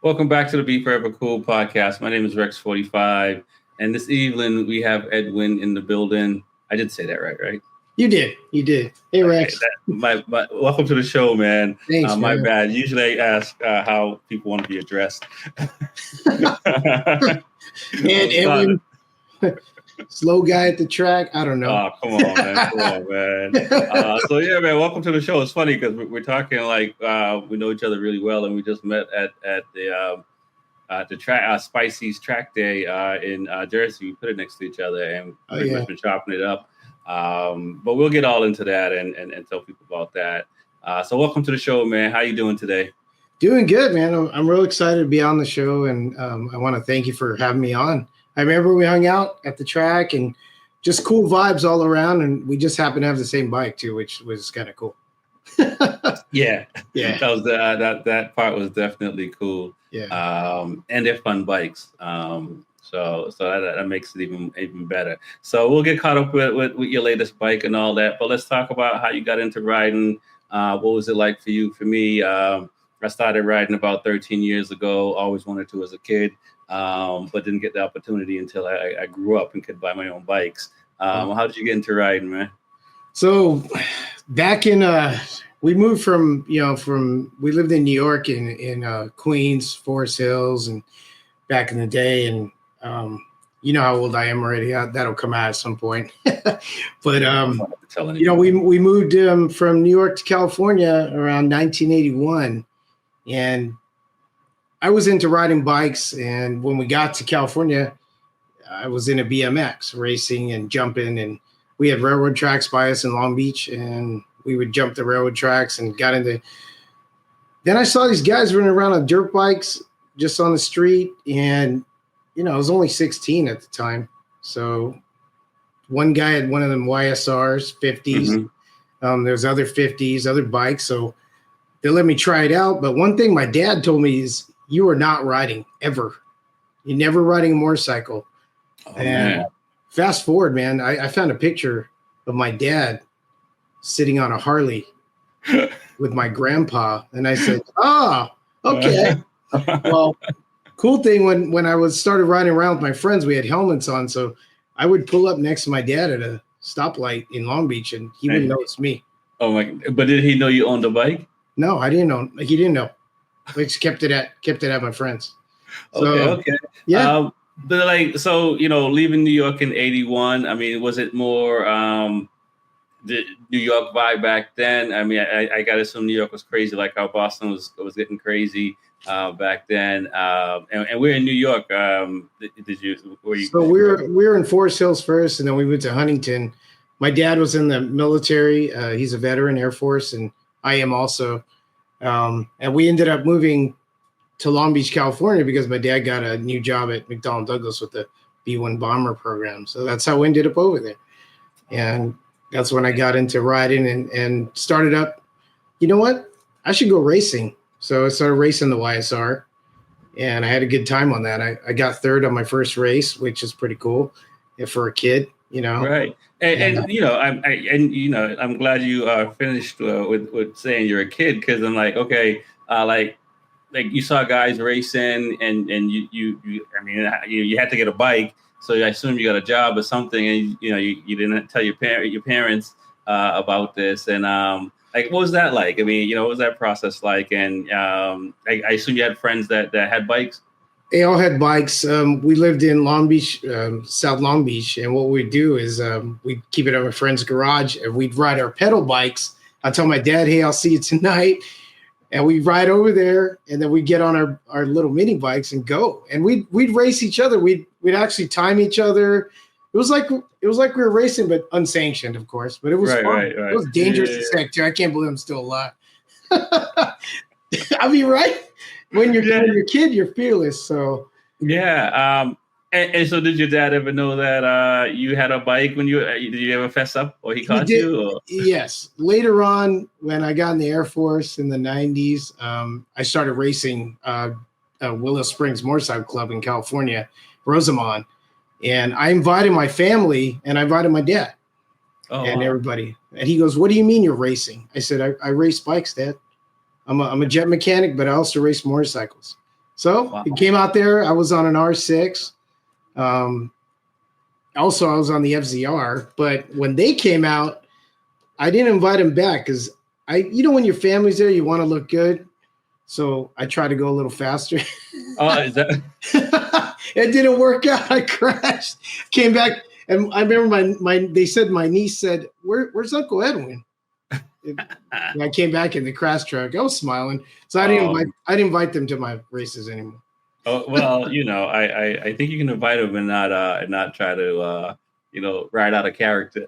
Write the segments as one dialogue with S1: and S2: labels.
S1: Welcome back to the B4evaKool podcast. My name is Rex45, and this evening we have Edwin in the building. I did say that right?
S2: You did. Hey, Rex.
S1: Welcome to the show, man.
S2: Thanks,
S1: my
S2: man.
S1: bad. Usually I ask how people want to be addressed.
S2: And Edwin, slow guy at the track. I don't know.
S1: Oh, come on, man. So yeah, man, welcome to the show. It's funny because we're talking like we know each other really well, and we just met at the track Spicy's track day in Jersey. We put it next to each other, and pretty much been chopping it up. But we'll get all into that and tell people about that. So welcome to the show, man. How you doing today?
S2: Doing good, man. I'm real excited to be on the show, and I want to thank you for having me on. I remember we hung out at the track and just cool vibes all around, and we just happened to have the same bike too, which was kind of cool.
S1: Yeah. That was that part was definitely cool.
S2: Yeah.
S1: And they're fun bikes. So that makes it even better. So we'll get caught up with your latest bike and all that. But let's talk about how you got into riding. What was it like for you? For me, I started riding about 13 years ago. Always wanted to as a kid, but didn't get the opportunity until I grew up and could buy my own bikes. How did you get into riding, man?
S2: So back in we moved from we lived in New York in Queens, Forest Hills, and back in the day, and you know how old I am already. That'll come out at some point. But we moved from New York to California around 1981, and I was into riding bikes. And when we got to California, I was into BMX racing and jumping, and we had railroad tracks by us in Long Beach, and we would jump the railroad tracks and got into. Then I saw these guys running around on dirt bikes just on the street, and I was only 16 at the time. So one guy had one of them YSRs, 50s. Mm-hmm. There's other 50s, other bikes. So they let me try it out. But one thing my dad told me is, you are not riding ever. You're never riding a motorcycle. Oh, and man. Fast forward, man, I found a picture of my dad sitting on a Harley with my grandpa. And I said, okay. Well, cool thing when I started riding around with my friends, we had helmets on, so I would pull up next to my dad at a stoplight in Long Beach, and he wouldn't know it's me.
S1: Oh my! But did he know you owned a bike?
S2: No, I didn't know. He didn't know. I just kept it at my friends. So,
S1: okay.
S2: Yeah.
S1: But leaving New York in '81. I mean, was it more the New York vibe back then? I mean, I gotta assume New York was crazy, like how Boston was getting crazy back then. And we're in New York. Were you?
S2: So we were in Forest Hills first, and then we went to Huntington. My dad was in the military. He's a veteran, Air Force, and I am also. And we ended up moving to Long Beach, California, because my dad got a new job at McDonnell Douglas with the B-1 bomber program. So that's how we ended up over there. And that's when I got into riding and started up. You know what? I should go racing. So I started racing the YSR, and I had a good time on that. I got third on my first race, which is pretty cool for a kid,
S1: Right. And I'm glad you finished with saying you're a kid, because I'm like, okay, like you saw guys racing, and you had to get a bike, so I assume you got a job or something, and you didn't tell your parents about this, and like, what was that like? I mean, what was that process like? And I assume you had friends that had bikes.
S2: They all had bikes. We lived in Long Beach, South Long Beach, and what we'd do is we'd keep it at my friend's garage, and we'd ride our pedal bikes. I'd tell my dad, "Hey, I'll see you tonight," and we'd ride over there, and then we'd get on our little mini bikes and go, and we'd race each other. We'd actually time each other. It was like we were racing, but unsanctioned, of course. But it was fun. Right. It was dangerous as heck, too. I can't believe I'm still alive. I mean, right? When you're a kid, you're fearless. So
S1: yeah. And so, did your dad ever know that you had a bike when did you ever fess up, or he caught you? Or?
S2: Yes. Later on, when I got in the Air Force in the 90s, I started racing Willow Springs Motorcycle Club in California, Rosamond. And I invited my family, and I invited my dad and everybody. And he goes, "What do you mean you're racing?" I said, I race bikes, Dad. I'm a jet mechanic, but I also race motorcycles. So it came out there. I was on an R6. Also, I was on the FZR. But when they came out, I didn't invite them back because when your family's there, you want to look good. So I tried to go a little faster.
S1: Oh, is that?
S2: It didn't work out. I crashed. Came back, and I remember my niece said, "Where's Uncle Edwin?" And I came back in the crash truck. I was smiling, so I didn't invite them to my races anymore.
S1: Oh well, I think you can invite them and not try to ride out a character.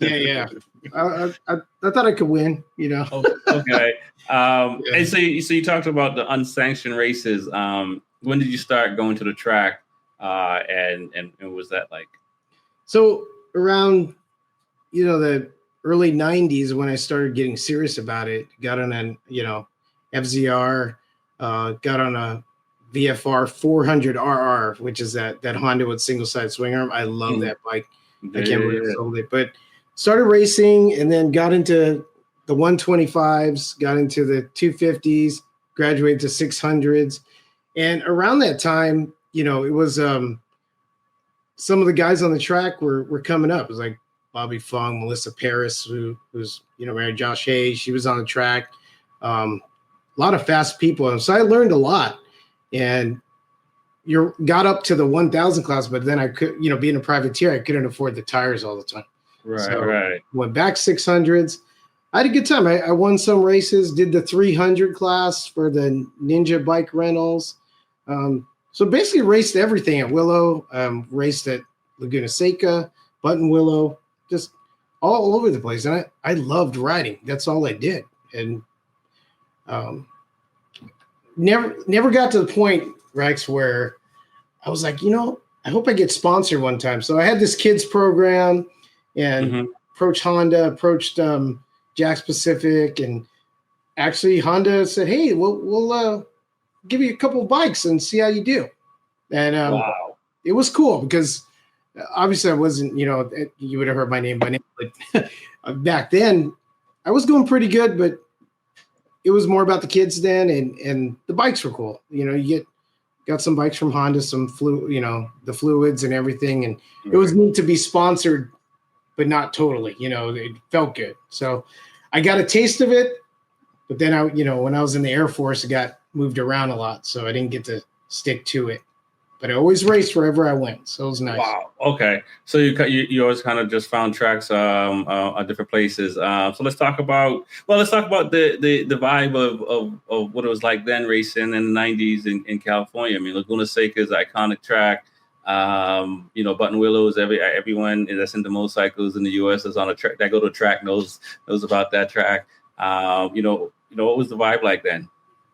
S2: Yeah. I thought I could win.
S1: Oh, okay. And so you talked about the unsanctioned races. When did you start going to the track? And was that like?
S2: So around, the early 90s when I started getting serious about it, got on an, FZR, got on a VFR 400RR, which is that Honda with single side swing arm. I love that bike. I can't believe I sold it, but started racing and then got into the 125s, got into the 250s, graduated to 600s. And around that time, it was some of the guys on the track were coming up. It was like Bobby Fung, Melissa Paris, who's married Josh Hayes. She was on the track. A lot of fast people. And so I learned a lot. And got up to the 1,000 class, but then I could, being a privateer, I couldn't afford the tires all the time.
S1: Right.
S2: Went back 600s. I had a good time. I won some races, did the 300 class for the Ninja bike rentals. So basically raced everything at Willow, raced at Laguna Seca, Button Willow, just all over the place. And I loved riding. That's all I did. And never got to the point, Rex, where I was like, I hope I get sponsored one time. So I had this kids program and approached Honda, approached Jack's Pacific, and actually Honda said, "Hey, we'll give you a couple of bikes and see how you do." And it was cool because obviously I wasn't, you would have heard my name by now, but back then I was going pretty good, but it was more about the kids then, and the bikes were cool. You got some bikes from Honda, some the fluids and everything, and it was neat to be sponsored, but not totally. It felt good. So I got a taste of it, but then when I was in the Air Force, I got moved around a lot, so I didn't get to stick to it. But I always raced wherever I went, so it was nice.
S1: Wow. Okay. So you always kind of just found tracks at different places. So let's talk about the vibe of what it was like then racing in the 90s in California. I mean, Laguna Seca is an iconic track. Button Willows. Everyone that's into motorcycles in the U.S. is on a track. That go to a track knows about that track. What was the vibe like then?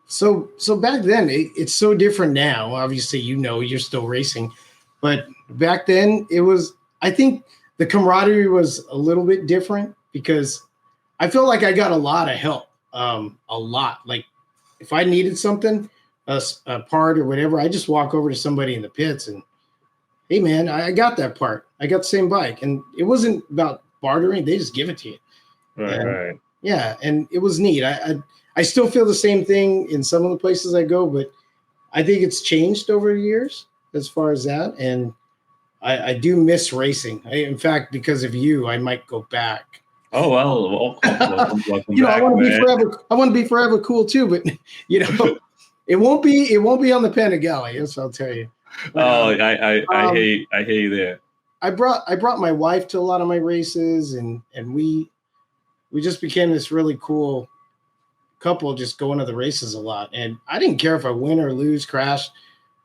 S2: So back then, it's so different now. Obviously, you're still racing, but back then it was. I think the camaraderie was a little bit different because I felt like I got a lot of help. A lot. Like if I needed something, a part or whatever, I just walk over to somebody in the pits and, "Hey man, I got that part. I got the same bike," and it wasn't about bartering. They just give it to you.
S1: Right.
S2: Yeah, and it was neat. I still feel the same thing in some of the places I go, but I think it's changed over the years as far as that. And I do miss racing. In fact, because of you, I might go back.
S1: Oh, well, welcome
S2: back, I want to be forever cool too, but it won't be on the Panigale. Yes, I'll tell you.
S1: I hear you there.
S2: I brought my wife to a lot of my races, and we just became this really cool couple, just going to the races a lot. And I didn't care if I win or lose, crash.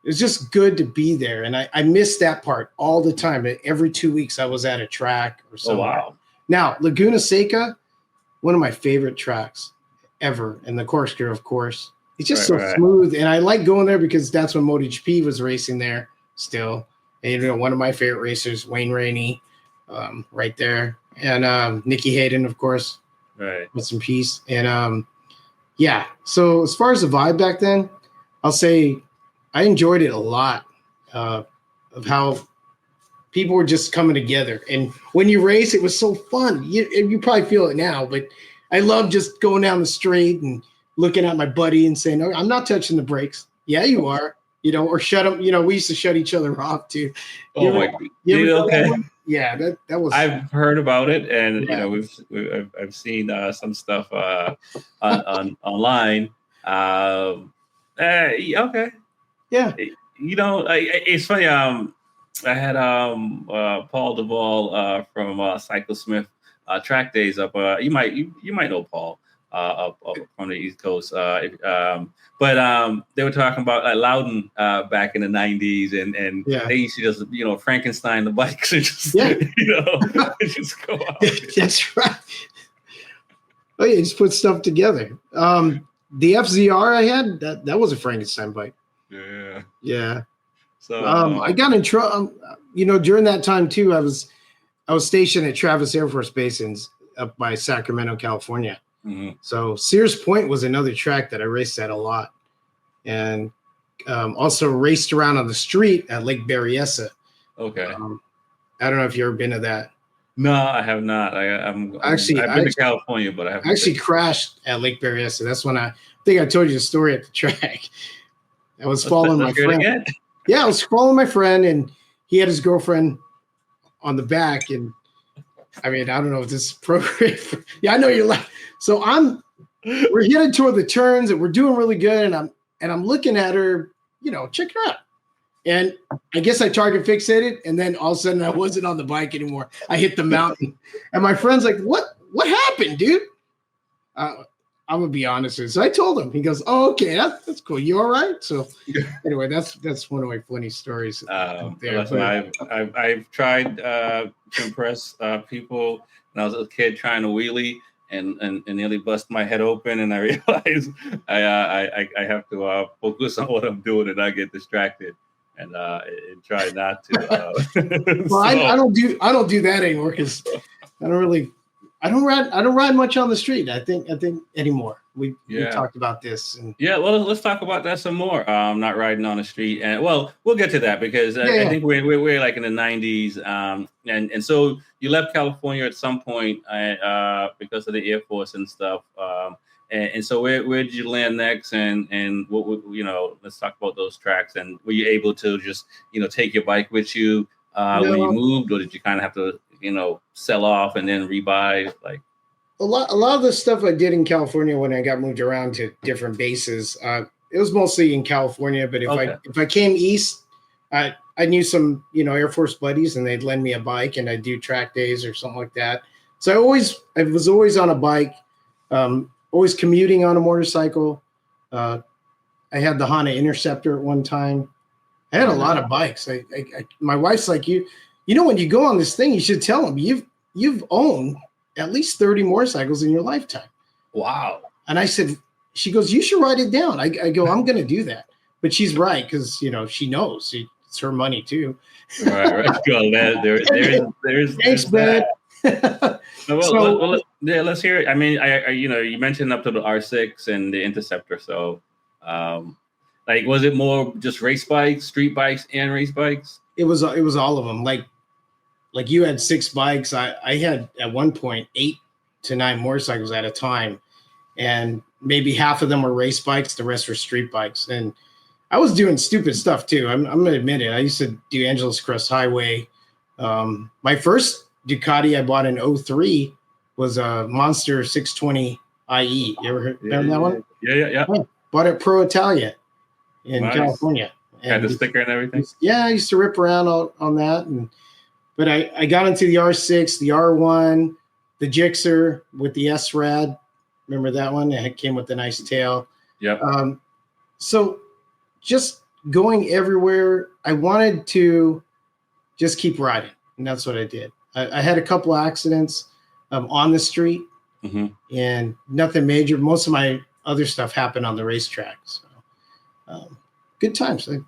S2: It was just good to be there. And I missed that part all the time. Every 2 weeks I was at a track or somewhere. Oh, wow. Now, Laguna Seca, one of my favorite tracks ever. And the corkscrew, of course. It's just so smooth. And I like going there because that's when MotoGP was racing there still. And, one of my favorite racers, Wayne Rainey, right there. And Nicky Hayden, of course.
S1: Right.
S2: Rest in peace. And yeah. So as far as the vibe back then, I'll say I enjoyed it a lot of how people were just coming together. And when you race, it was so fun. You probably feel it now, but I love just going down the street and looking at my buddy and saying, "Oh, I'm not touching the brakes." "Yeah, you are." or shut them. We used to shut each other off too.
S1: Oh my God.
S2: Okay. Yeah, that was.
S1: I've heard about it, and I've seen some stuff on online. Okay.
S2: Yeah.
S1: It's funny. I had Paul Duvall from Cycle Smith track days up. You might know Paul up from the East Coast. But they were talking about Loudon back in the '90s, and they used to just Frankenstein the bikes and just just go out.
S2: That's right. Oh yeah, just put stuff together. The FZR I had that was a Frankenstein bike.
S1: Yeah.
S2: Yeah.
S1: So
S2: I got in trouble. During that time too, I was stationed at Travis Air Force Base up by Sacramento, California.
S1: Mm-hmm.
S2: So Sears Point was another track that I raced at a lot, and also raced around on the street at Lake Berryessa.
S1: Okay.
S2: I don't know if you've ever been to that.
S1: No, I have not. I've been to California, but I haven't.
S2: I actually crashed at Lake Berryessa. That's when I think I told you the story at the track. I was following my friend. Yeah, I was following my friend, and he had his girlfriend on the back. And I mean, I don't know if this is appropriate. Yeah, I know you're like. So we're headed toward the turns, and we're doing really good. And I'm looking at her, check her out. And I guess I target fixated, and then all of a sudden I wasn't on the bike anymore. I hit the mountain, and my friend's like, "What happened, dude?" I'm gonna be honest with you. So I told him. He goes, "Oh, okay, that's cool. You all right?" So anyway, that's one of my funny stories.
S1: Listen, I've tried to impress people when I was a kid trying to wheelie and nearly bust my head open, and I realized I have to focus on what I'm doing and not get distracted. And try not to.
S2: Well, I don't do that anymore because I don't ride much on the street. I think anymore. We talked about this. And
S1: well, let's talk about that some more. Not riding on the street, and we'll get to that because I think we're like in the '90s, and so you left California at some point because of the Air Force and stuff. And so where did you land next? And what let's talk about those tracks. And were you able to just take your bike with you when you moved, or did you kind of have to sell off and then rebuy? Like
S2: a lot of the stuff I did in California when I got moved around to different bases, it was mostly in California. But if I came east, I knew some Air Force buddies, and they'd lend me a bike, and I'd do track days or something like that. So I was always on a bike. Always commuting on a motorcycle. I had the Honda Interceptor at one time. I had a lot of bikes. My wife's like, when you go on this thing, you should tell them you've owned at least 30 motorcycles in your lifetime.
S1: Wow.
S2: And I said, she goes, you should write it down. I go, I'm going to do that. But she's right because she knows it's her money too.
S1: Right. Well, there's
S2: thanks, man.
S1: Let's hear it. I mean, you mentioned up to the R6 and the Interceptor. So, was it more just race bikes, street bikes, and race bikes?
S2: It was all of them. Like you had 6 bikes. I had at one point 8 to 9 motorcycles at a time, and maybe half of them were race bikes. The rest were street bikes, and I was doing stupid stuff too. I'm gonna admit it. I used to do Angeles Crest Highway. My first Ducati I bought in 2003 was a Monster 620 IE. You ever remember that one?
S1: Yeah.
S2: Bought it Pro Italia in California.
S1: Had the sticker and everything?
S2: Yeah, I used to rip around on that. But I got into the R6, the R1, the Gixxer with the S-Rad. Remember that one? It came with a nice tail.
S1: Yep.
S2: So just going everywhere, I wanted to just keep riding. And that's what I did. I had a couple of accidents on the street, and nothing major. Most of my other stuff happened on the racetrack. So, good times.
S1: Good.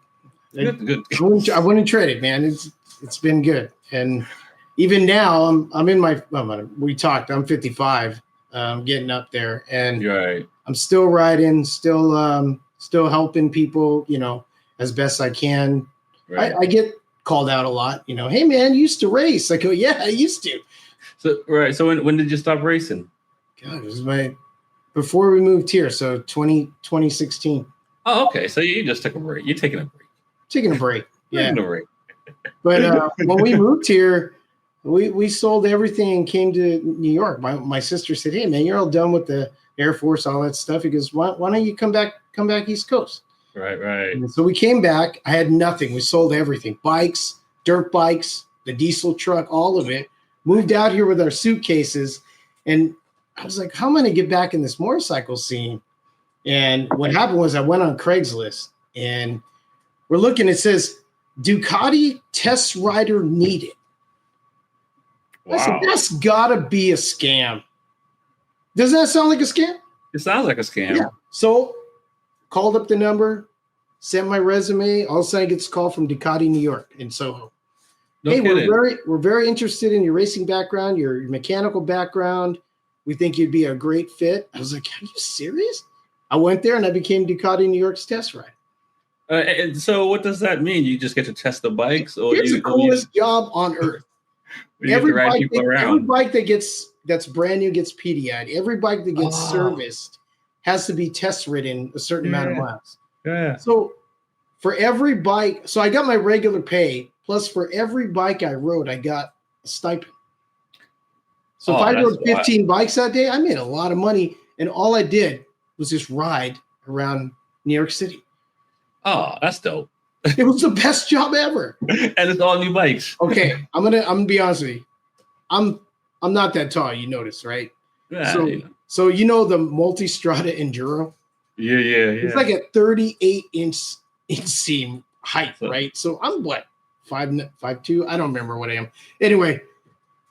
S2: I wouldn't trade it, man. It's been good. And even now, I'm in my. We talked. I'm 55. Getting up there, and I'm still riding, still helping people, as best I can. Right. I get called out a lot, hey man, you used to race. I go, yeah, I used to.
S1: So when did you stop racing?
S2: God, it was before we moved here, so 2016.
S1: Oh, okay. So you just took a break. You're taking a break.
S2: taking a break. Yeah.
S1: Taking a break.
S2: But when we moved here, we sold everything and came to New York. My sister said, "Hey man, you're all done with the Air Force, all that stuff." He goes, "Why don't you come back East Coast?"
S1: Right.
S2: And so we came back. I had nothing. We sold everything: bikes, dirt bikes, the diesel truck, all of it. Moved out here with our suitcases, and I was like, "How am I going to get back in this motorcycle scene?" And what happened was I went on Craigslist, and we're looking. It says Ducati test rider needed.
S1: Wow.
S2: I said, that's gotta be a scam. Doesn't that sound like a scam?
S1: It sounds like a scam.
S2: Yeah. So called up the number, sent my resume. All of a sudden I get this call from Ducati New York in Soho.
S1: No
S2: hey,
S1: kidding.
S2: we're very interested in your racing background, your mechanical background. We think you'd be a great fit. I was like, are you serious? I went there and I became Ducati New York's test rider.
S1: And so what does that mean? You just get to test the bikes? Or
S2: it's the coolest job on earth. Every bike that's brand new gets PDI'd. Every bike that gets serviced has to be test ridden a certain amount of miles.
S1: Yeah.
S2: So for every bike, so I got my regular pay, plus for every bike I rode, I got a stipend. So if I rode 15 bikes that day, I made a lot of money. And all I did was just ride around New York City.
S1: Oh, that's dope.
S2: It was the best job ever.
S1: And it's all new bikes.
S2: Okay, I'm gonna be honest with you. I'm not that tall, you notice, right?
S1: Yeah.
S2: So you know the Multistrada Enduro?
S1: Yeah.
S2: It's like a 38-inch inseam height, right? So I'm what, 5'2"? I don't remember what I am. Anyway,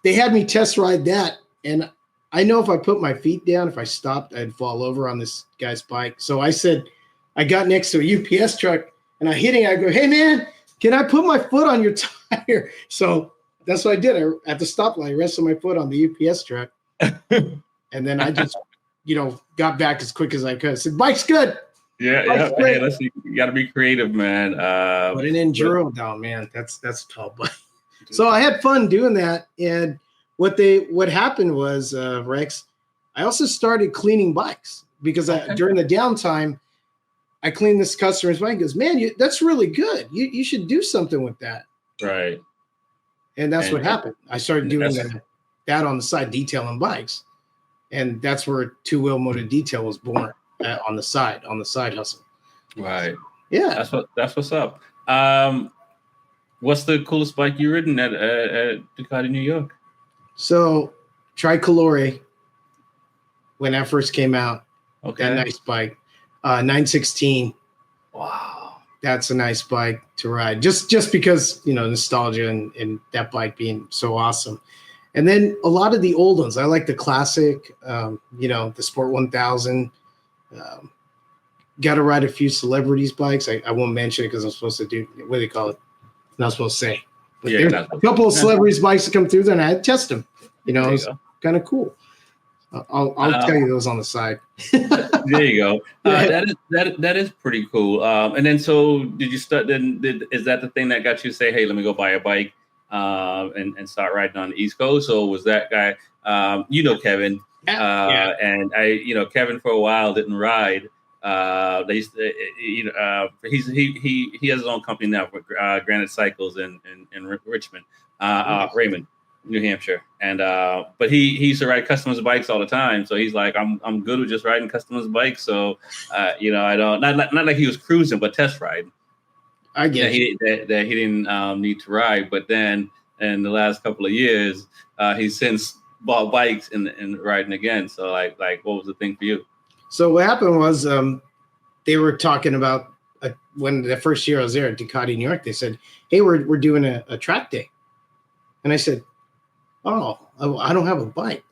S2: they had me test ride that, and I know if I put my feet down, if I stopped, I'd fall over on this guy's bike. So I said, I got next to a UPS truck and I go, hey man, can I put my foot on your tire? So that's what I did. At the stoplight, I rested my foot on the UPS truck. And then I just, got back as quick as I could. I said, bike's good.
S1: Yeah. Hey, listen, you got to be creative, man.
S2: But an Enduro down, man, that's a tall bike. So I had fun doing that. And what happened was, Rex, I also started cleaning bikes because during the downtime, I cleaned this customer's bike. He goes, man, that's really good. You should do something with that.
S1: Right.
S2: And that's what happened. I started doing that on the side, detailing bikes. And that's where 2Wheel Moto Detail was born on the side hustle.
S1: Right.
S2: Yeah.
S1: That's what's up. What's the coolest bike you've ridden at Ducati New York?
S2: So Tricolore, when that first came out, that nice bike. 916.
S1: Wow.
S2: That's a nice bike to ride. Just because, nostalgia and that bike being so awesome. And then a lot of the old ones. I like the classic, the Sport 1000. Got to ride a few celebrities' bikes. I won't mention it because I'm supposed to do, what do they call it? Not supposed to say. But there's a couple of celebrities' bikes that come through there, and I test them. It's kind of cool. I'll tell you those on the side.
S1: There you go. That is pretty cool. And then, so did you start? Is that the thing that got you to say, "Hey, let me go buy a bike and start riding on the East Coast"? Or was that guy, Kevin? And Kevin for a while didn't ride. They used to, he has his own company now for Granite Cycles in Richmond, Raymond, New Hampshire, and but he used to ride customers bikes all the time. So he's like, I'm good with just riding customers bikes. So I don't not like he was cruising, but test riding.
S2: I get
S1: that he didn't need to ride. But then in the last couple of years, he's since bought bikes and riding again. So like what was the thing for you?
S2: So what happened was they were talking about when the first year I was there at Ducati New York. They said, hey, we're doing a track day, and I said, oh, I don't have a bike,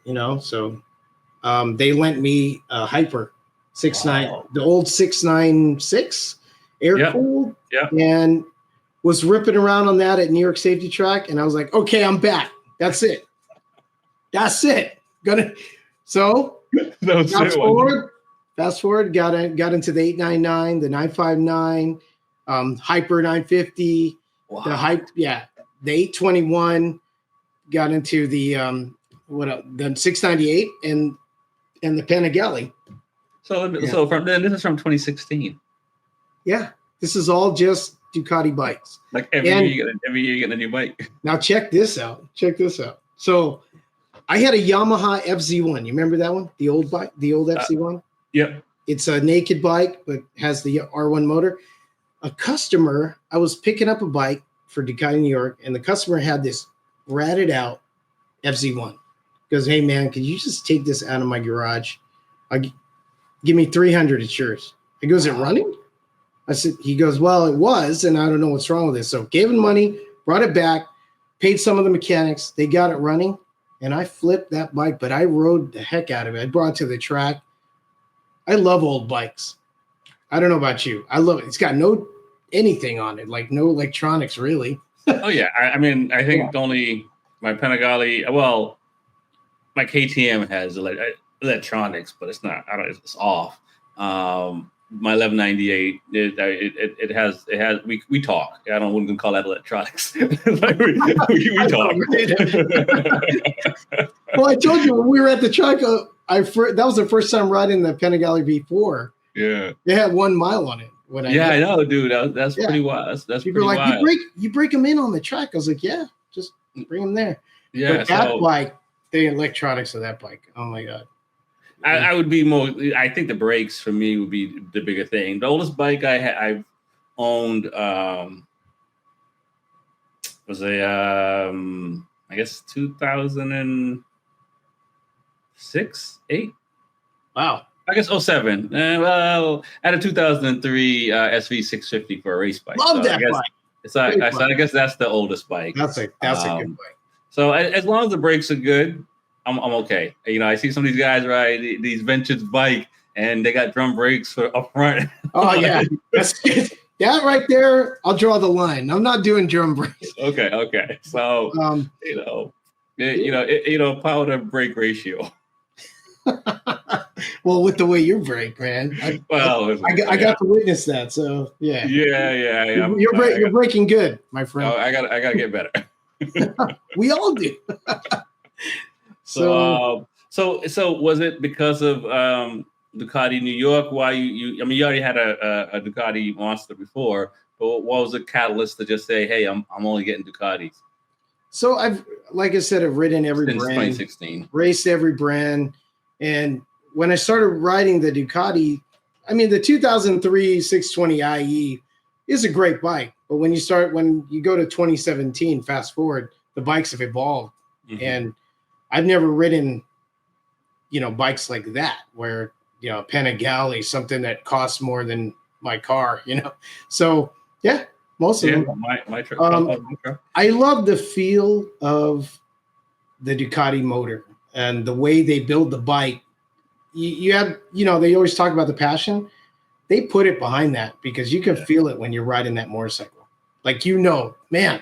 S2: So they lent me a Hyper 6.9, the old 696 air cooled, and was ripping around on that at New York Safety Track. And I was like, okay, I'm back. That's it. So fast forward, got into the 899, the 959, Hyper 950, the 821. Got into the the 698 and the Panigale.
S1: So from then, this is from 2016.
S2: Yeah, this is all just Ducati bikes.
S1: Like every year you get a new bike.
S2: Now check this out. So I had a Yamaha FZ1. You remember that one? The old bike, the old FZ1?
S1: Yep.
S2: It's a naked bike, but has the R1 motor. A customer, I was picking up a bike for Ducati New York, and the customer had this ratted out FZ1. Goes, hey man, could you just take this out of my garage? Give me 300, it's yours. He goes, is it running? I said, he goes, well, it was, and I don't know what's wrong with it. So gave him money, brought it back, paid some of the mechanics. They got it running, and I flipped that bike, but I rode the heck out of it. I brought it to the track. I love old bikes. I don't know about you. I love it. It's got no anything on it, like no electronics really.
S1: Oh yeah. I mean, I think only my Panigale, well, my KTM has electronics, but it's not, I don't, it's off. My 1198, it has, we talk. I wouldn't call that electronics. Like we talk.
S2: Well, I told you when we were at the track, that was the first time riding the Panigale B4.
S1: Yeah.
S2: They had 1 mile on it.
S1: I know, dude. That's pretty wild. That's
S2: people
S1: pretty
S2: like,
S1: wild.
S2: You break them in on the track. I was like, yeah, just bring them there.
S1: Yeah.
S2: But that bike, the electronics of that bike, oh my God.
S1: I would be more. I think the brakes for me would be the bigger thing. The oldest bike I've owned was I guess 2006, 8.
S2: Wow.
S1: I guess 07. Well, I had a 2003 SV650 for a race bike.
S2: Love that bike.
S1: I guess that's the oldest bike.
S2: That's a good bike.
S1: So as long as the brakes are good, I'm okay. You know, I see some of these guys ride these vintage bike and they got drum brakes for up front.
S2: Oh yeah, that right there. I'll draw the line. I'm not doing drum brakes.
S1: Okay. So power to brake ratio.
S2: Well, with the way you brake, man. I got to witness that. So yeah.
S1: Yeah.
S2: You're braking good, my friend.
S1: I gotta get better.
S2: We all do.
S1: So was it because of Ducati New York? Why you? I mean, you already had a Ducati Monster before, but what was the catalyst to just say, "Hey, I'm only getting Ducatis"?
S2: So like I said, I've ridden every
S1: Since
S2: brand,
S1: 2016,
S2: raced every brand, and when I started riding the Ducati, I mean, the 2003 620 IE is a great bike, but when you go to 2017, fast forward, the bikes have evolved, and I've never ridden, bikes like that where, Panigale, something that costs more than my car, So yeah, most of them.
S1: My truck.
S2: I love the feel of the Ducati motor and the way they build the bike. You have, they always talk about the passion. They put it behind that because you can feel it when you're riding that motorcycle. Like, man,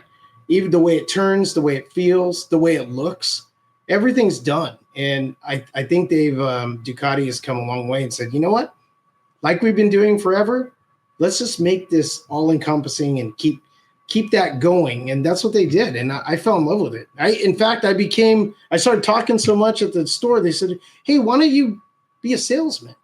S2: even the way it turns, the way it feels, the way it looks, everything's done. And I think Ducati has come a long way and said, you know what? Like we've been doing forever, let's just make this all encompassing and keep that going. And that's what they did. And I fell in love with it. In fact, I started talking so much at the store. They said, hey, why don't you be a salesman?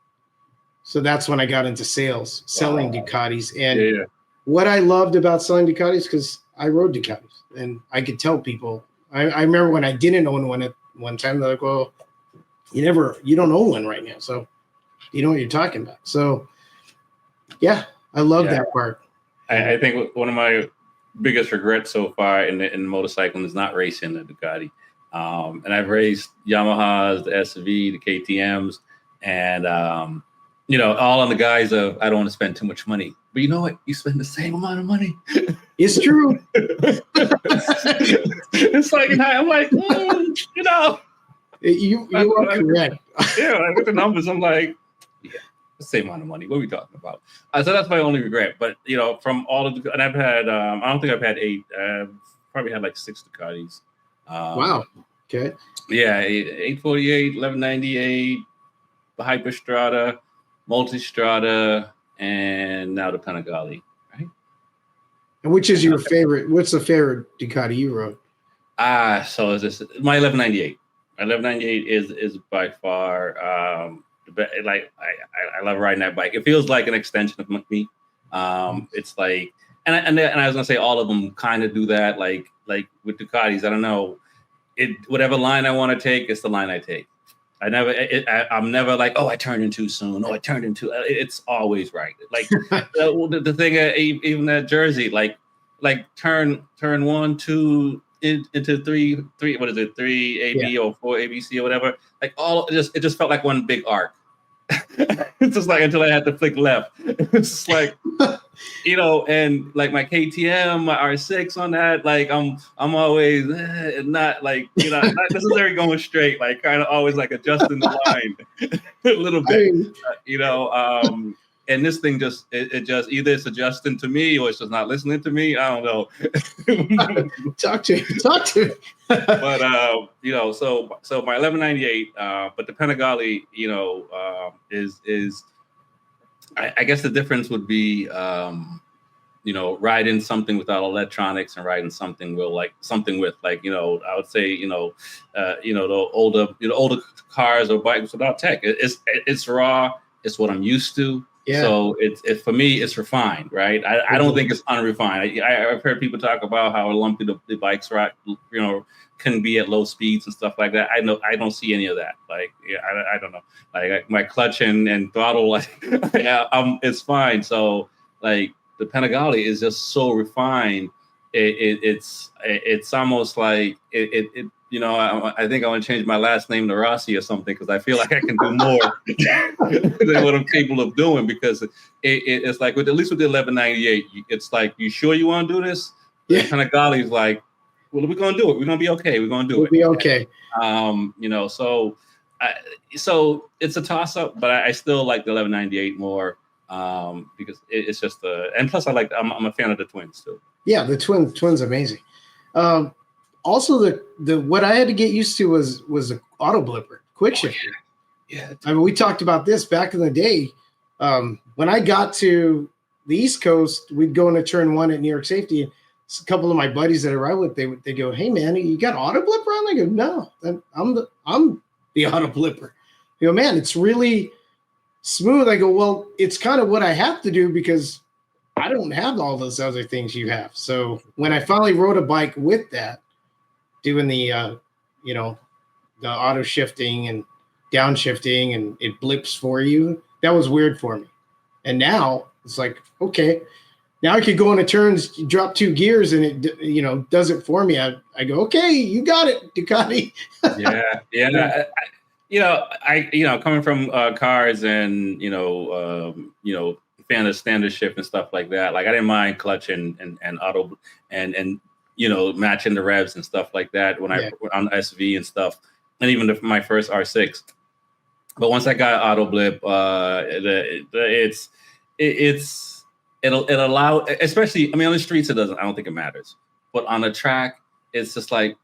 S2: So that's when I got into sales, selling Ducatis. And what I loved about selling Ducatis, because I rode Ducatis and I could tell people. I remember when I didn't own one at one time, they're like, well, you don't own one right now. So you know what you're talking about. So yeah, I love that part.
S1: I think one of my biggest regrets so far in motorcycling is not racing the Ducati. And I've raced Yamahas, the SV, the KTMs, and all on the guise of I don't want to spend too much money. But you know what? You spend the same amount of money.
S2: It's true.
S1: It's like I'm like,
S2: you are correct.
S1: Yeah, I look at the numbers. I'm like, the same amount of money. What are we talking about? So that's my only regret. But from all of the, and I've had, I don't think I've had 8. Probably had like 6 Ducatis.
S2: Wow. Okay.
S1: Yeah, 848, 1198, the Hyperstrada, Multistrada, and now the Panigale. Right.
S2: And which is your favorite? What's the favorite Ducati you rode?
S1: So is this my 1198? My 1198 is by far the best. Like I love riding that bike. It feels like an extension of me. It's like, and I was gonna say all of them kind of do that. Like with Ducatis, I don't know. Whatever line I want to take, it's the line I take. I'm never like, oh, I turned in too soon. Oh, I turned in too. It's always right. Like the thing, even at Jersey, like turn 1, 2 into 3. What is it? 3 AB or 4 ABC or whatever. Like it just felt like one big arc. It's just like until I had to flick left. It's just like, and like my KTM, my R6 on that, like I'm always not like, not necessarily going straight, like kind of always like adjusting the line a little bit, and this thing just it just either it's adjusting to me or it's just not listening to me. I don't know.
S2: Talk to me.
S1: But so my 1198, but the Panigale, is I guess the difference would be riding something without electronics and riding something with I would say the older cars or bikes without tech. It's raw. It's what I'm used to. Yeah. So it's for me, it's refined, right? I don't think it's unrefined. I've heard people talk about how lumpy the bikes are, can be at low speeds and stuff like that. I don't see any of that. Like, I don't know. Like my clutch and throttle, like, it's fine. So like the Panigale is just so refined. It's almost like I think I want to change my last name to Rossi or something because I feel like I can do more than what I'm capable of doing because it's like at least with the 1198, it's like, you sure you want to do this? Yeah. Panigale is like, well, we're going to do it. We're going to be okay. We're going to do it.
S2: We'll be okay.
S1: So it's a toss up, but I still like the 1198 more because it's just and plus I'm a fan of the twins too.
S2: Yeah, the twins amazing. Also, the what I had to get used to was the auto blipper, quick shifter.
S1: Yeah.
S2: I mean, we talked about this back in the day. When I got to the East Coast, we'd go into turn 1 at New York Safety. And a couple of my buddies that I ride with, they go, "Hey man, you got auto blipper on?" I go, "No, I'm the auto blipper." You go, "Man, it's really smooth." I go, "Well, it's kind of what I have to do because I don't have all those other things you have." So when I finally rode a bike with that, doing the the auto shifting and downshifting and it blips for you, that was weird for me. And now it's like, okay, now I could go into turns, drop 2 gears, and it does it for me. I go, okay, you got it, Ducati.
S1: Yeah. Coming from cars and fan of standard shift and stuff like that. Like I didn't mind clutch and auto and matching the revs and stuff like that when I went on SV and stuff, and even my first R6. But once I got auto blip, it'll allow, especially, I mean, on the streets it doesn't. I don't think it matters, but on a track, it's just like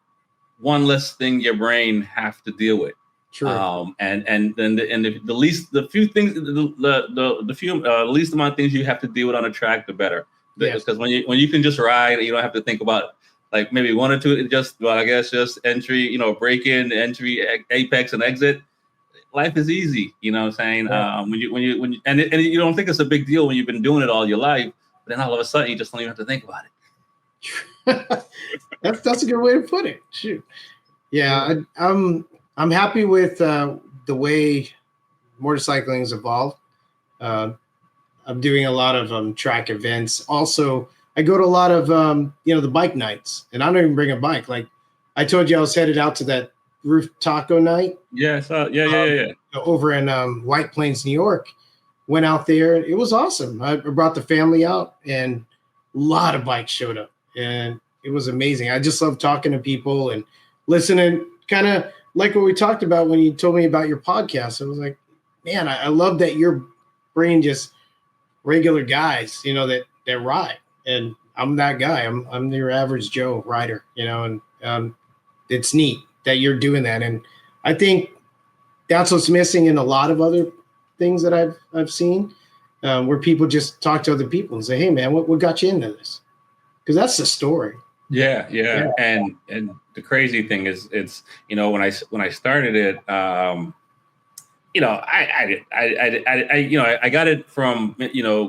S1: one less thing your brain have to deal with.
S2: True.
S1: And then the least amount of things you have to deal with on a track, the better. Because when you can just ride, you don't have to think about like maybe 1 or 2. Just entry, break in, entry, apex, and exit. Life is easy. You know what I'm saying? Yeah. When you and you don't think it's a big deal when you've been doing it all your life, but then all of a sudden you just don't even have to think about
S2: it. That's a good way to put it. Shoot. Yeah, I'm happy with the way motorcycling has evolved. I'm doing a lot of track events. Also, I go to a lot of the bike nights, and I don't even bring a bike. Like I told you, I was headed out to that roof taco night.
S1: Yeah.
S2: Over in White Plains, New York. Went out there. It was awesome. I brought the family out, and a lot of bikes showed up, and it was amazing. I just love talking to people and listening, kind of like what we talked about when you told me about your podcast. I was like, man, I love that you're bringing just regular guys, that ride. And I'm that guy. I'm your average Joe rider, and it's neat that you're doing that. And I think that's what's missing in a lot of other things that I've seen, where people just talk to other people and say, hey man, what got you into this? Because that's the story.
S1: Yeah. And the crazy thing is, it's when I started it, I got it from,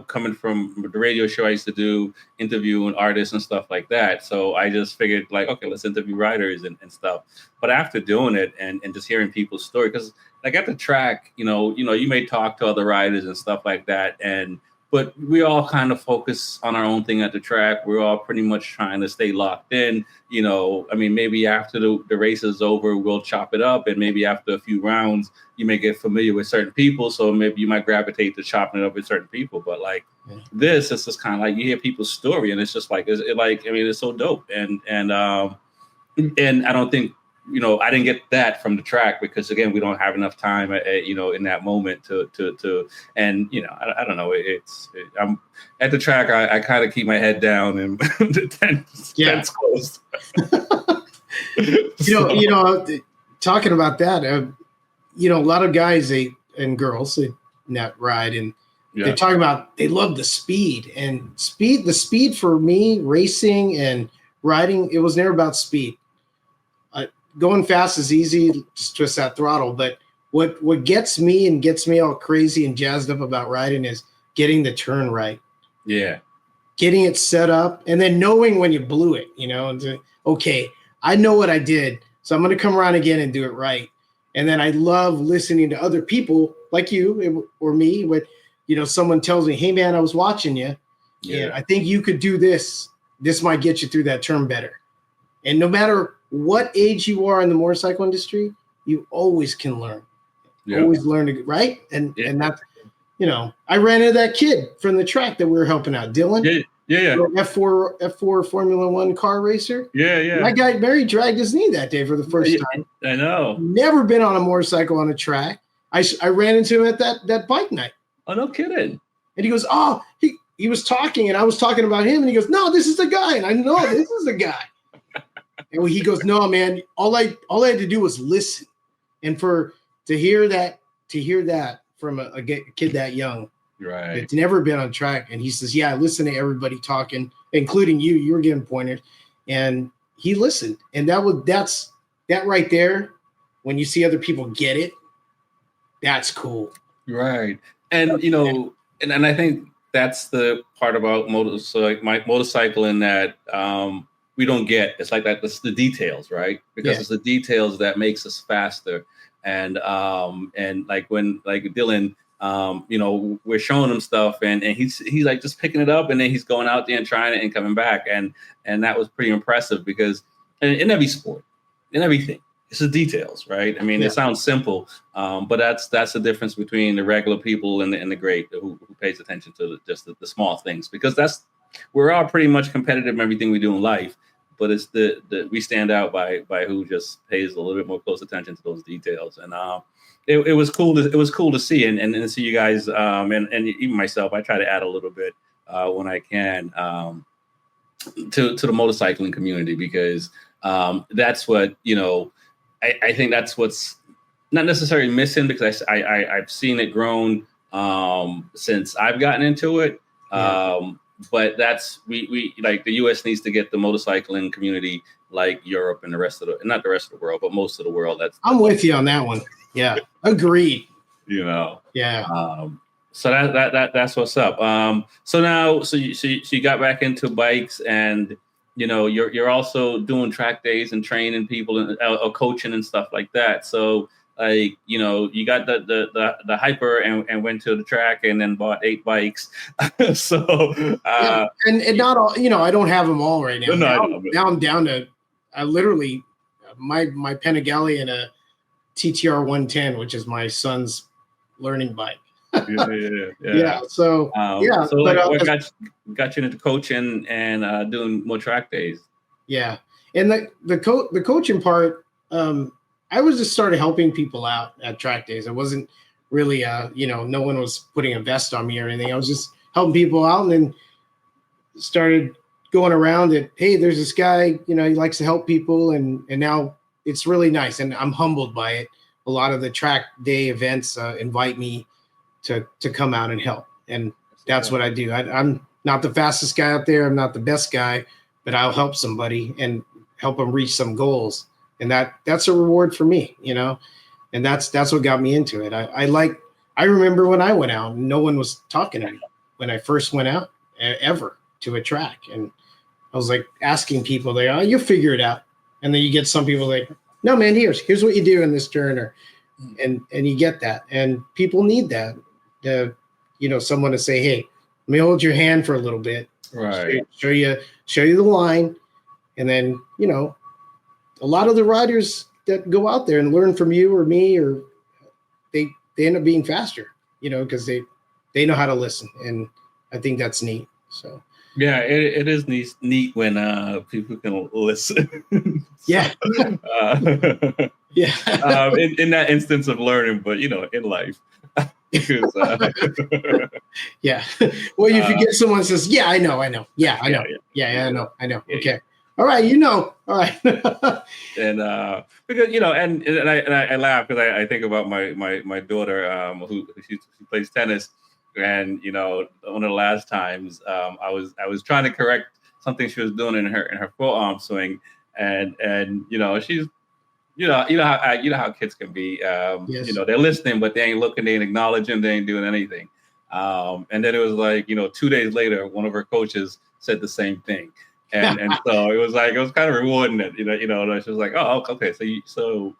S1: coming from the radio show I used to do, interviewing artists and stuff like that. So I just figured like, okay, let's interview writers and stuff. But after doing it and just hearing people's story, because like at the track, you may talk to other writers and stuff like that. But we all kind of focus on our own thing at the track. We're all pretty much trying to stay locked in. Maybe after the race is over, we'll chop it up. And maybe after a few rounds, you may get familiar with certain people. So maybe you might gravitate to chopping it up with certain people. But like this, it's just kind of like you hear people's story. And it's just like, it's so dope. And I don't think, I didn't get that from the track because again, we don't have enough time, in that moment to, I don't know. I'm at the track. I kind of keep my head down and the tent's closed.
S2: Talking about that, a lot of guys and girls that ride and they're talking about, they love the speed the speed for me, racing and riding. It was never about speed. Going fast is easy, just twist that throttle. But what gets me all crazy and jazzed up about riding is getting the turn right.
S1: Yeah.
S2: Getting it set up and then knowing when you blew it, and say, okay, I know what I did, so I'm going to come around again and do it right. And then I love listening to other people like you or me when, someone tells me, hey man, I was watching you. Yeah. I think you could do this. This might get you through that turn better. And no matter what age you are in the motorcycle industry, you always can learn. Always learn, right? And that's, I ran into that kid from the track that we were helping out, Dylan.
S1: Yeah.
S2: F4 Formula One car racer.
S1: Yeah.
S2: That guy, Barry, dragged his knee that day for the first time.
S1: I know.
S2: Never been on a motorcycle on a track. I ran into him at that bike night.
S1: Oh, no kidding.
S2: And he goes, oh, he was talking and I was talking about him and he goes, no, this is the guy. And I know this is the guy. And he goes, no, man, all I had to do was listen. And to hear that from a kid that young,
S1: right,
S2: it's never been on track. And he says, yeah, I listen to everybody talking, including you. You were getting pointed. And he listened. And that's right there. When you see other people get it, that's cool.
S1: Right. And, and I think that's the part about motorcycling that we don't get. It's like that. It's the details, right? Because it's the details that makes us faster. And like when Dylan, we're showing him stuff and he's like just picking it up and then he's going out there and trying it and coming back. And that was pretty impressive because in every sport, in everything, it's the details, right? I mean, it sounds simple, but that's the difference between the regular people and the great who pays attention to just the small things, because we're all pretty much competitive in everything we do in life. But it's we stand out by who just pays a little bit more close attention to those details, and it was cool. It was cool to see and see you guys, and even myself. I try to add a little bit when I can to the motorcycling community, because that's what I think that's what's not necessarily missing, because I've seen it grown since I've gotten into it. But that's we like the U.S. needs to get the motorcycling community like Europe and not the rest of the world, but most of the world.
S2: I'm with you on that one. Yeah, agreed.
S1: Yeah. So that's what's up. So now, so you got back into bikes, and you're also doing track days and training people and coaching and stuff like that. So like, you got the hyper and went to the track and then bought 8 bikes. So,
S2: and not all, I don't have them all right now. Now I'm down to, I literally, my Panigale and a TTR 110, which is my son's learning bike.
S1: Yeah.
S2: So,
S1: So what got you into coaching and doing more track days? Yeah.
S2: And the coaching part, I was just started helping people out at track days. I wasn't really, no one was putting a vest on me or anything. I was just helping people out, and then started going around that, hey, there's this guy, he likes to help people. And now it's really nice. And I'm humbled by it. A lot of the track day events invite me to come out and help. And that's what I do. I'm not the fastest guy out there. I'm not the best guy, but I'll help somebody and help them reach some goals. And that's a reward for me, And that's what got me into it. I remember when I went out, no one was talking to me when I first went out ever to a track. And I was like asking people, they, oh, you'll figure it out. And then you get some people like, no, man, here's what you do in this turn, and you get that. And people need that, someone to say, hey, let me hold your hand for a little bit,
S1: right?
S2: Show you the line, and then a lot of the riders that go out there and learn from you or me, or they end up being faster, because they know how to listen, and I think that's neat. So.
S1: Yeah, it is neat when people can listen.
S2: Yeah.
S1: Yeah. In that instance of learning, but in life. Because,
S2: yeah. Well, if you get someone who says, yeah, I know. Yeah, I know. Yeah, I know.
S1: Yeah,
S2: okay. All right, all right.
S1: And because and I laugh because I think about my daughter who she plays tennis. And one of the last times, I was trying to correct something she was doing in her forearm swing, and she's how kids can be.
S2: Yes.
S1: They're listening, but they ain't looking, they ain't acknowledging, they ain't doing anything. And then it was like 2 days later, one of her coaches said the same thing, and so it was kind of rewarding that she was like, oh, okay, so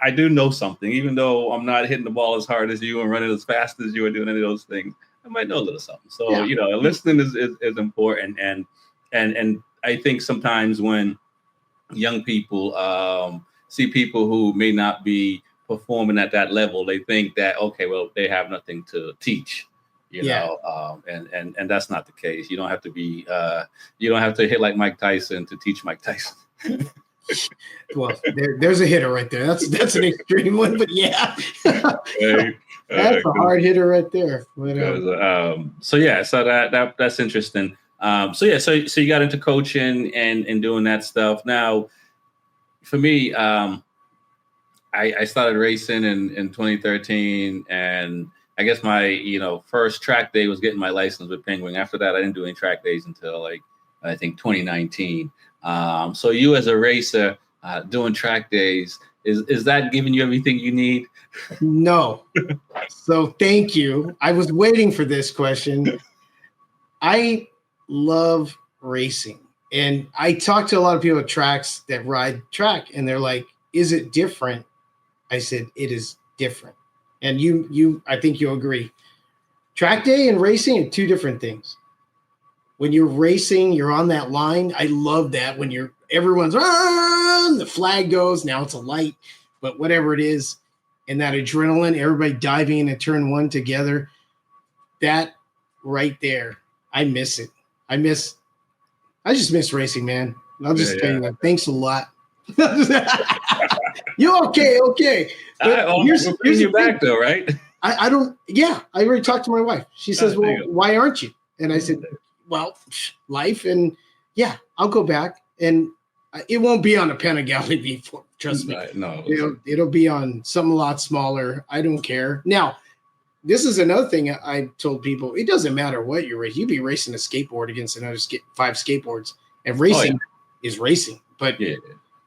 S1: I do know something, even though I'm not hitting the ball as hard as you and running as fast as you or doing any of those things. I might know a little something. So, listening is important. And I think sometimes when young people see people who may not be performing at that level, they think that, okay, well, they have nothing to teach, and that's not the case. You don't have to be, you don't have to hit like Mike Tyson to teach Mike Tyson.
S2: Well, there's a hitter right there. That's an extreme one, but yeah, that's a hard hitter right there. But,
S1: so that's interesting. So you got into coaching and doing that stuff. Now, for me, I started racing in 2013, and I guess my first track day was getting my license with Penguin. After that, I didn't do any track days until I think 2019. So you as a racer doing track days, is that giving you everything you need?
S2: No. So thank you. I was waiting for this question. I love racing, and I talk to a lot of people at tracks that ride track, and they're like, is it different? I said, it is different. And I think you'll agree. Track day and racing are two different things. When you're racing, you're on that line. I love that when everyone's the flag goes. Now it's a light, but whatever it is, and that adrenaline, everybody diving into turn one together. That right there, I miss it. I just miss racing, man. I'll just tell you that. Thanks a lot. You okay?
S1: But here's your back though, right?
S2: I don't. Yeah, I already talked to my wife. She says, "Well, why aren't you?" And I said, well, life, and yeah, I'll go back, and it won't be on a Panigale V4. Trust me.
S1: No,
S2: it'll be on something a lot smaller. I don't care. Now, this is another thing I told people. It doesn't matter what you're racing. You'd be racing a skateboard against another 5 skateboards, and racing is racing. But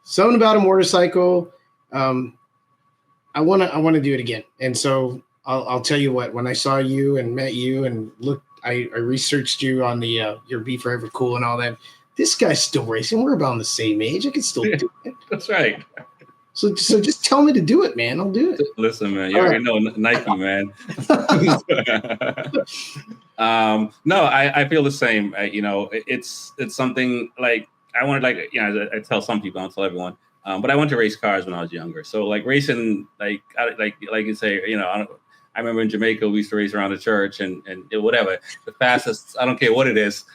S2: something about a motorcycle, I want to do it again. And so I'll tell you what. When I saw you and met you and looked. I researched you on the your B4evaKool and all that. This guy's still racing. We're about the same age. I can still do it.
S1: That's right.
S2: So just tell me to do it, man. I'll do it.
S1: Listen, man, you already know Nike, man. No, I feel the same. It's something like I wanted, I tell some people, I don't tell everyone, but I wanted to race cars when I was younger. So racing, like you say, I remember in Jamaica, we used to race around the church and whatever. The fastest, I don't care what it is.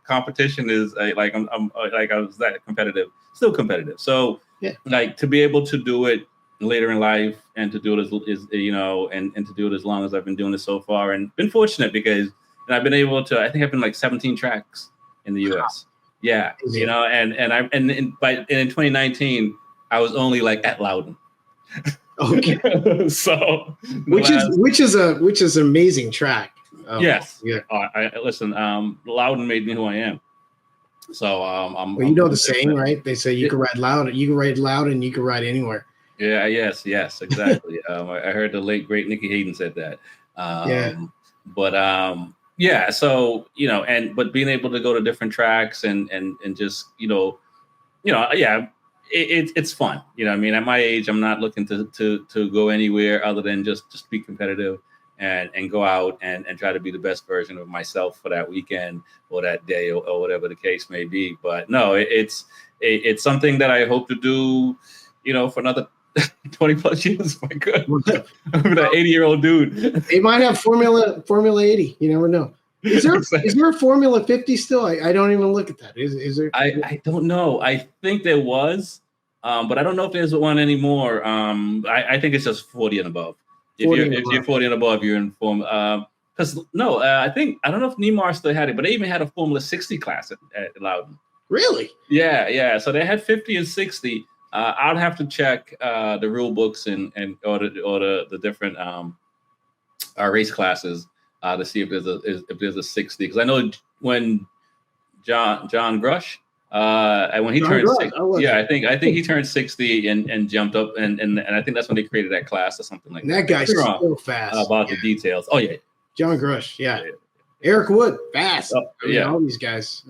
S1: Competition is I was that competitive, still competitive. So to be able to do it later in life and to do it and to do it as long as I've been doing it so far, and been fortunate because I've been able to. I think I've been 17 tracks in the U.S. Yeah, and in 2019 I was only at Loudon.
S2: Okay.
S1: So
S2: which is an amazing track.
S1: Yes. Yeah. Listen. Loudon made me who I am. So
S2: I'm. Well, the saying, right? They say you can ride Loudon. You can ride Loudon. You can ride anywhere.
S1: Yeah, yes, exactly. I heard the late great Nikki Hayden said that.
S2: Yeah.
S1: But yeah, so but being able to go to different tracks and just yeah, it's fun. I mean, at my age, I'm not looking to go anywhere other than just be competitive and go out and try to be the best version of myself for that weekend or that day or whatever the case may be. But no, it's something that I hope to do, for another 20 plus years if I could. I'm an 80-year-old dude.
S2: They might have Formula 80. You never know. Is there a Formula 50 still? I don't even look at that. Is there?
S1: I don't know. I think there was, but I don't know if there's one anymore. I think it's just 40 and above. If you're 40 and above, you're in Form. Because I don't know if Neymar still had it, but they even had a Formula 60 class at Loudon.
S2: Really?
S1: Yeah. So they had 50 and 60. I'd have to check the rule books and or the different race classes to see if there's a 60. Because I know when John Grush, and when he turned 60, I think he turned 60 and jumped up and I think that's when they created that class or something like that.
S2: That guy's so fast
S1: about the details. Oh yeah,
S2: John Grush, yeah. Eric Wood, fast. All these guys.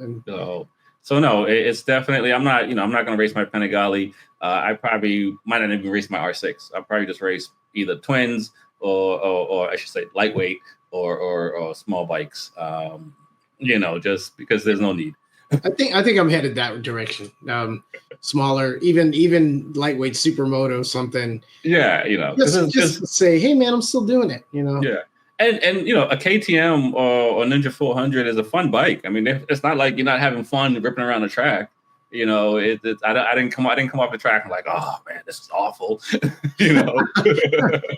S1: So no, it's definitely. I'm not going to race my Panigale. I probably might not even race my R6. I'll probably just race either twins or I should say lightweight or small bikes. Just because there's no need.
S2: I think I'm headed that direction. Smaller, even lightweight supermoto something.
S1: Yeah,
S2: just say, hey man, I'm still doing it.
S1: Yeah, and a KTM or Ninja 400 is a fun bike. I mean, it's not like you're not having fun ripping around the track. I didn't come off the track and like, oh man, this is awful.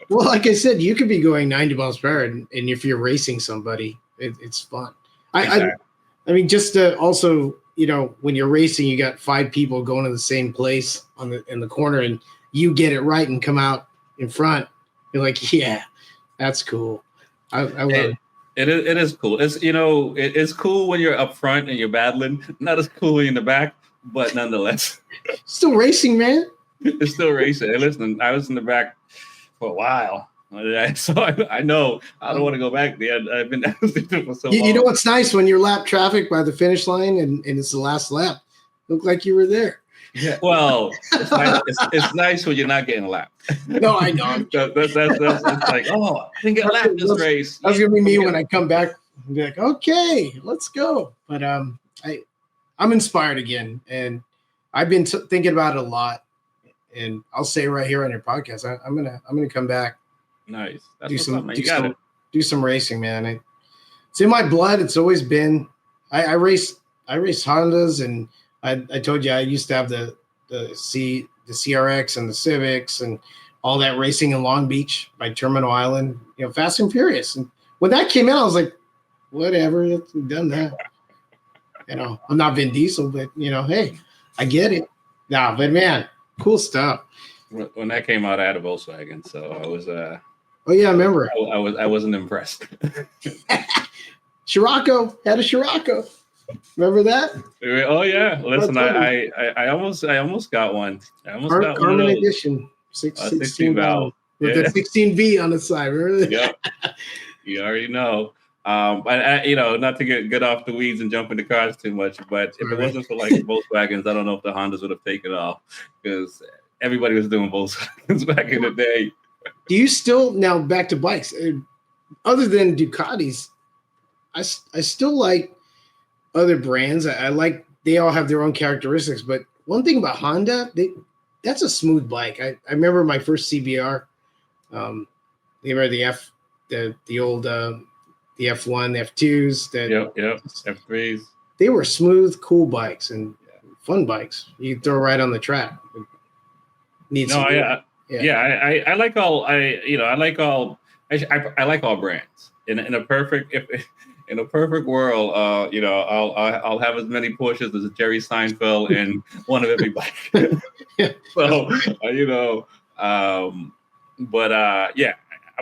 S2: Well, like I said, you could be going 90 miles per hour, and if you're racing somebody, it's fun. Exactly. I mean, just to also, when you're racing, you got 5 people going to the same place in the corner, and you get it right and come out in front. You're like, yeah, that's cool. I love it.
S1: It is cool. It's cool when you're up front and you're battling. Not as cool when you're in the back, but nonetheless,
S2: still racing, man.
S1: It's still racing. Hey, listen, I was in the back for a while. So I know I don't want to go back there. I've been for so long.
S2: You know what's nice when you're lap traffic by the finish line and it's the last lap. Look like you were there.
S1: Yeah. Well, it's nice when you're not getting lapped.
S2: No, I know.
S1: That's like, oh, I didn't get lapped this race.
S2: That's gonna be me when I come back and be like, okay, let's go. But I'm inspired again, and I've been thinking about it a lot. And I'll say right here on your podcast, I'm gonna come back.
S1: Nice.
S2: Do some racing, man. It's in my blood. It's always been. I race Hondas, and I told you I used to have the CRX and the Civics and all that racing in Long Beach by Terminal Island. Fast and Furious. And when that came in, I was like, whatever, we've done that. I'm not Vin Diesel, but hey, I get it. Nah, but man, cool stuff.
S1: When that came out, I had a Volkswagen, so I was.
S2: Oh yeah, I remember.
S1: I wasn't impressed.
S2: Scirocco had a Scirocco. Remember that?
S1: Oh yeah. Listen, I almost got one. I almost got one.
S2: Carbon edition, 16 valve with the 16V on the side. Remember that?
S1: Yep. You already know. But not to get off the weeds and jump into cars too much, but if it wasn't for like Volkswagens, I don't know if the Hondas would have taken off because everybody was doing Volkswagens back in the day.
S2: Do you still now back to bikes? Other than Ducatis, I still like other brands. I like they all have their own characteristics. But one thing about Honda, that's a smooth bike. I remember my first CBR. They were the old the F1, the F2s,
S1: F3s.
S2: They were smooth, cool bikes and fun bikes. You throw right on the track.
S1: I like all. I like all brands. In a perfect world, I'll have as many Porsches as Jerry Seinfeld and one of every bike. So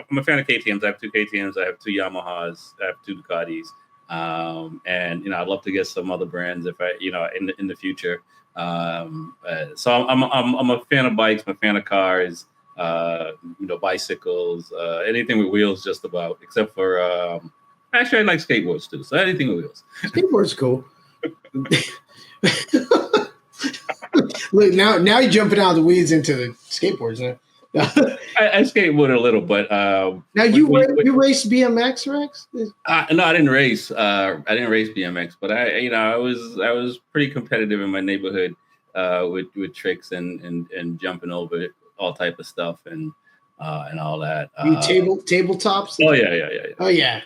S1: I'm a fan of KTMs. I have 2 KTMs. I have 2 Yamahas. I have 2 Ducatis. And I'd love to get some other brands if I in the future. So I'm a fan of bikes. I'm a fan of cars. Bicycles, anything with wheels, just about, except for actually I like skateboards too. So anything with wheels.
S2: Skateboard's cool. Look, now you're jumping out of the weeds into the skateboards. Huh?
S1: I skateboard a little, but
S2: now you raced BMX, Rex?
S1: No, I didn't race. I didn't race BMX, but I was pretty competitive in my neighborhood with tricks and jumping over all type of stuff and all that.
S2: You tabletops?
S1: Oh yeah.
S2: Oh yeah.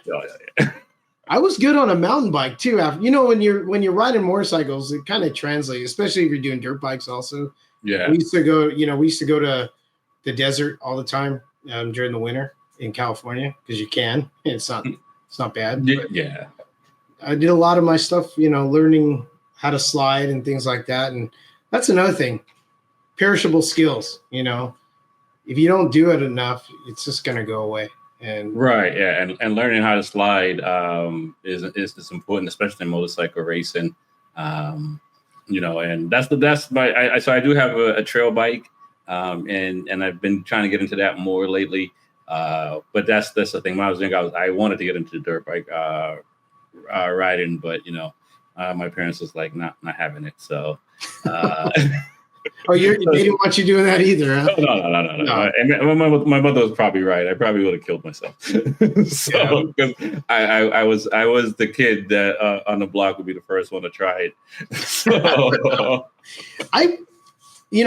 S2: I was good on a mountain bike too. When you're riding motorcycles, it kind of translates, especially if you're doing dirt bikes also.
S1: Yeah.
S2: We used to go to the desert all the time during the winter in California because you can. It's not bad.
S1: Yeah.
S2: I did a lot of my stuff, learning how to slide and things like that. And that's another thing. Perishable skills, if you don't do it enough, it's just going to go away. And
S1: right. Yeah. And learning how to slide is important, especially in motorcycle racing. And that's my, so I do have a trail bike. And I've been trying to get into that more lately. But that's the thing. When I was younger, I wanted to get into dirt bike riding, but my parents was like not having it. So
S2: they didn't want you doing that either, huh?
S1: No. And my mother was probably right. I probably would have killed myself. So because I was the kid that on the block would be the first one to try it. So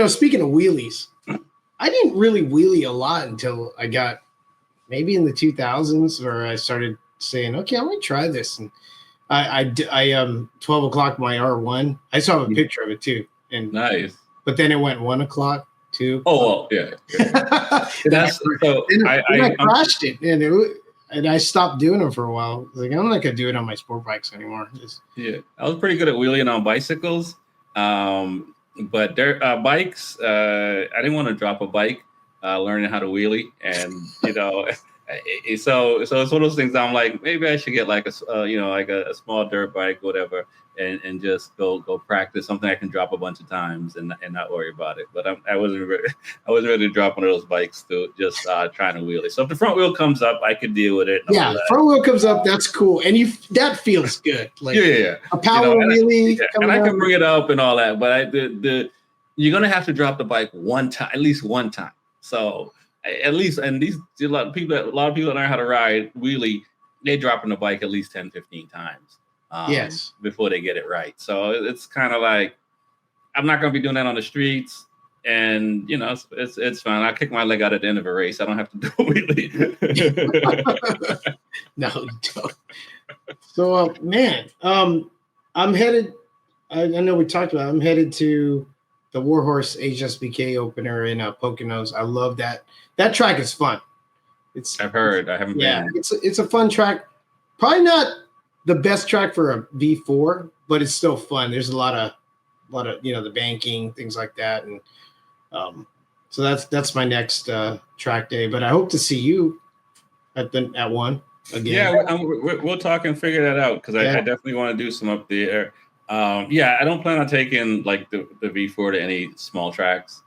S2: speaking of wheelies, I didn't really wheelie a lot until I got maybe in the 2000s where I started saying, okay, I'm going to try this. And I 12 o'clock my R1. I saw a picture of it too. And
S1: nice.
S2: But then it went 1 o'clock, 2 o'clock.
S1: Oh, well, yeah. That's so.
S2: I crashed it, and I stopped doing them for a while. I was like, I'm not gonna do it on my sport bikes anymore.
S1: Yeah, I was pretty good at wheeling on bicycles, but bikes. I didn't want to drop a bike, learning how to wheelie, and so it's one of those things. I'm like, maybe I should get like a small dirt bike, whatever. And just go practice something I can drop a bunch of times and not worry about it. But I wasn't ready to drop one of those bikes to just trying to wheel it. So if the front wheel comes up, I could deal with it.
S2: Yeah, front wheel comes up, that's cool, and that feels good. Like a power wheelie,
S1: and I can bring it up and all that. But you're gonna have to drop the bike one time, at least one time. So at least, and a lot of people that learn how to ride wheelie, they're dropping the bike at least 10, 15 times.
S2: Yes,
S1: before they get it right. So it's kind of like I'm not going to be doing that on the streets, and it's fine. I kick my leg out at the end of a race. I don't have to do it wheelie.
S2: No, you don't. So, man, I'm headed. I know we talked about it. I'm headed to the Warhorse HSBK opener in Poconos. I love that. That track is fun.
S1: I've heard. I haven't been.
S2: It's a fun track. Probably not the best track for a V4, but it's still fun. There's a lot of the banking, things like that, and so that's my next track day. But I hope to see you at one again.
S1: Yeah, we'll talk and figure that out because I definitely want to do some up there. I don't plan on taking like the V4 to any small tracks.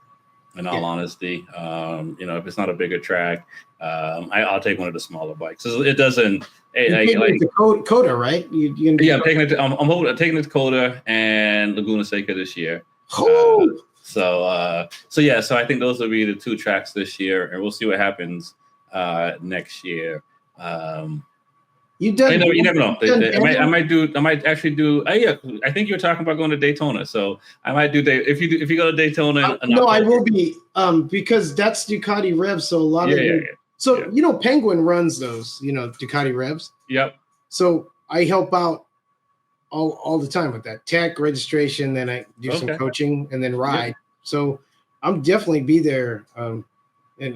S1: In all honesty, if it's not a bigger track, I'll take one of the smaller bikes. It doesn't.
S2: Coda, right?
S1: I'm taking it. I'm taking it to Coda and Laguna Seca this year.
S2: Oh.
S1: So I think those will be the two tracks this year, and we'll see what happens next year.
S2: You never
S1: know. I might actually do. I think you were talking about going to Daytona, so I might do. If you go to Daytona,
S2: no, I will be because that's Ducati Revs. So a lot of So Penguin runs those. Ducati Revs.
S1: Yep.
S2: So I help out all the time with that tech registration. Then I do some coaching and then ride. Yep. So I'm definitely be there, and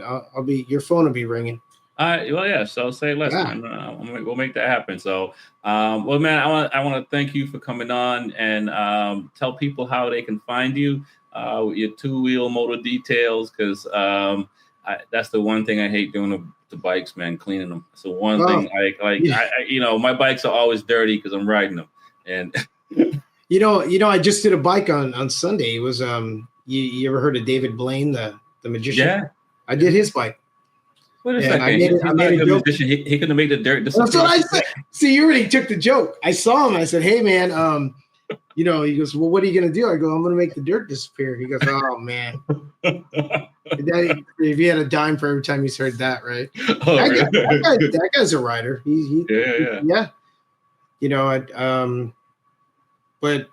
S2: I'll be. Your phone will be ringing.
S1: So say less. We'll make that happen. So, man, I want to thank you for coming on and tell people how they can find you, your 2Wheel Moto details, because that's the one thing I hate doing the bikes, man, cleaning them. So one
S2: Oh,
S1: thing,
S2: yeah.
S1: my bikes are always dirty because I'm riding them. And
S2: I just did a bike on Sunday. It was you ever heard of David Blaine, the magician?
S1: yeah,
S2: I did his bike,
S1: wait a
S2: and
S1: second.
S2: I
S1: He's not
S2: made
S1: a
S2: a
S1: good
S2: joke.
S1: musician. He couldn't make the dirt
S2: That's
S1: disappear.
S2: what I said. See, you already took the joke. I saw him. I said, "Hey, man, he goes, well, what are you gonna do?" I go, "I'm gonna make the dirt disappear." He goes, "Oh man, if he had a dime for every time he's heard that, right?"
S1: Oh, really?
S2: That guy's a writer. Yeah. But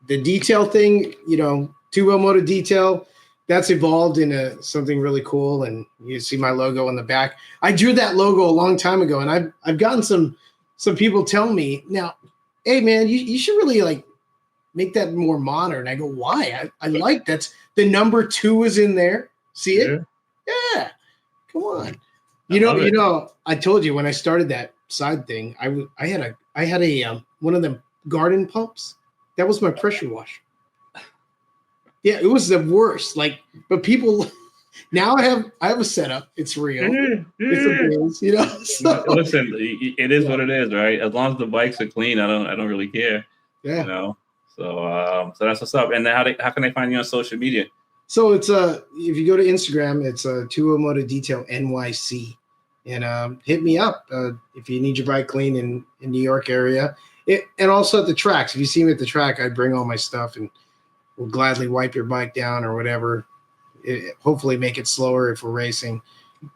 S2: the detail thing, 2Wheel Moto detail, that's evolved into something really cool. And you see my logo on the back. I drew that logo a long time ago, and I've gotten some people tell me now, "Hey man, you should really like make that more modern." I go, "Why? I like that's the number 2 is in there. See it? Yeah. Come on." I told you when I started that side thing, I had a one of them garden pumps. That was my pressure washer. Yeah, it was the worst. But people now I have a setup. It's real. It's a biz, So,
S1: Listen, it is
S2: yeah.
S1: what it is, right? As long as the bikes are clean, I don't really care.
S2: Yeah.
S1: So that's what's up. And then how can they find you on social media?
S2: So it's if you go to Instagram, it's 2Wheel Moto Detail NYC, and hit me up if you need your bike clean in New York area, and also at the tracks. If you see me at the track, I bring all my stuff and we'll gladly wipe your bike down or whatever. Hopefully, make it slower if we're racing.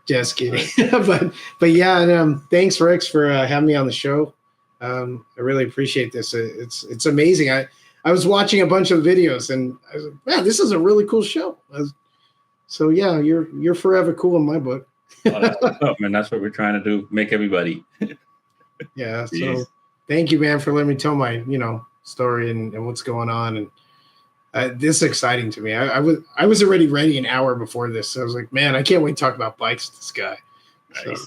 S2: Just kidding, but yeah. And thanks, Rex, for having me on the show. I really appreciate this. It's amazing. I was watching a bunch of videos and I was like, man, this is a really cool show. So yeah, you're forever cool in my book.
S1: Oh, that's what's up, man. That's what we're trying to do. Make everybody.
S2: Yeah.
S1: Jeez.
S2: So thank you, man, for letting me tell my story and what's going on. And this is exciting to me. I was already ready an hour before this. So I was like, man, I can't wait to talk about bikes with this guy.
S1: Nice.
S2: So